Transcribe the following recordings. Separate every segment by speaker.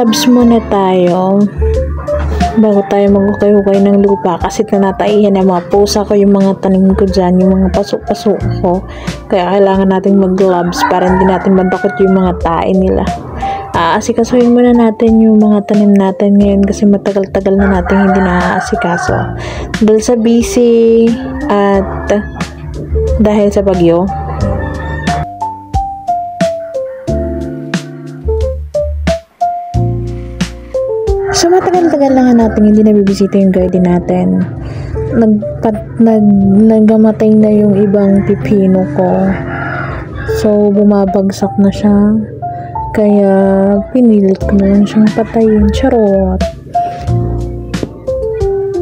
Speaker 1: Mag-gloves muna tayo bago tayo maghukay-hukay ng lupa kasi tinataihan ng mga pusa ko yung mga tanim ko dyan, yung mga pasok-pasok ko. Kaya kailangan natin mag-gloves para hindi natin matakot yung mga tae nila. Aasikasuhin muna natin yung mga tanim natin ngayon kasi matagal-tagal na natin hindi naaasikaso. Dahil sa busy at dahil sa bagyo. So matagal-tagal lang natin hindi nabibisita yung garden natin. Nagamatay na yung ibang pipino ko. So bumabagsak na siya. Kaya pinilit ko na lang siyang patayin. Charot.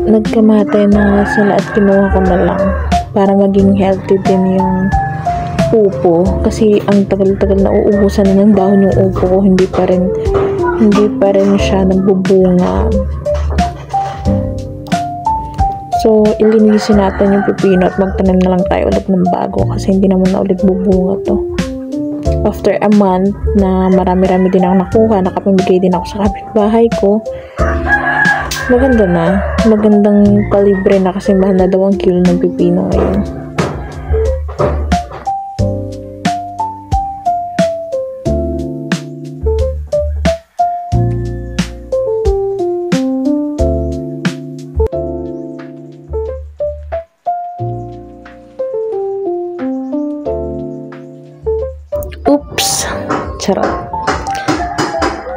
Speaker 1: Nagkamatay na sila at kinuha ko na lang para maging healthy din yung upo. Kasi ang tagal-tagal na uubusan na ng dahon yung upo ko. Hindi pa rin siya nagbubunga. So, ilinisin natin yung pipino at magtanim na lang tayo ulit ng bago kasi hindi naman na ulit bubunga to. After a month na marami-rami din ako nakuha, nakapamigay din ako sa kapitbahay ko. Maganda na. Magandang kalibre na kasi mahal na daw ang kilo ng pipino ngayon. Oops! Charot.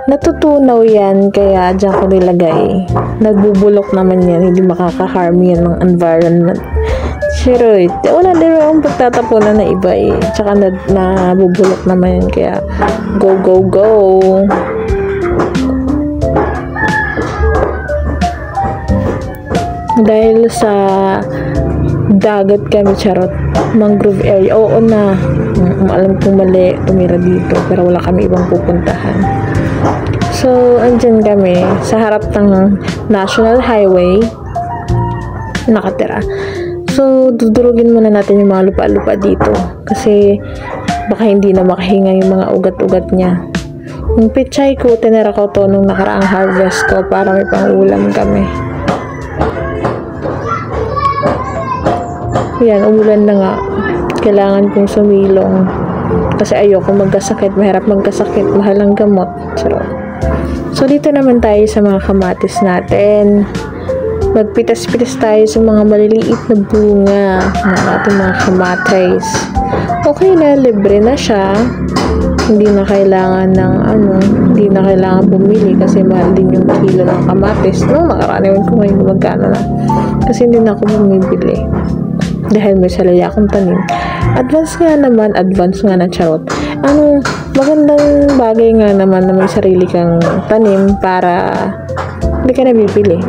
Speaker 1: Natutunaw yan, kaya dyan ko nilagay. Nagbubulok naman yan, hindi makaka-harm yan ng environment. Charot. Wala din akong pagtatapunan na iba eh. Tsaka nabubulok naman yan, kaya go, go, go! Dahil sa dagat kami, charot. Mangrove area. Oo na. Alam kong mali tumira dito pero wala kami ibang pupuntahan. So, andyan kami sa harap ng National Highway nakatira. So, dudurugin muna natin yung mga lupa-lupa dito kasi baka hindi na makahinga yung mga ugat-ugat niya. Yung pichay ko, tinira ko to nung nakaraang harvest ko para may pang-ulam kami. Yan, umulan na nga. Kailangan kong sumilong kasi ayoko magkasakit, mahirap magkasakit, mahal ang gamot. So dito naman tayo sa mga kamatis natin. Magpitas-pitas tayo sa mga maliliit na bunga ng ating mga kamatis. Okay na, libre na siya. Hindi na kailangan hindi na kailangan bumili kasi mahal din yung kilo ng kamatis. Nung nakaraan ko ngayon magkano na kasi hindi na ako bumibili dahil may salaya akong tanim. Advance nga na charot. Magandang bagay nga naman na may sarili kang tanim para hindi ka nabibili.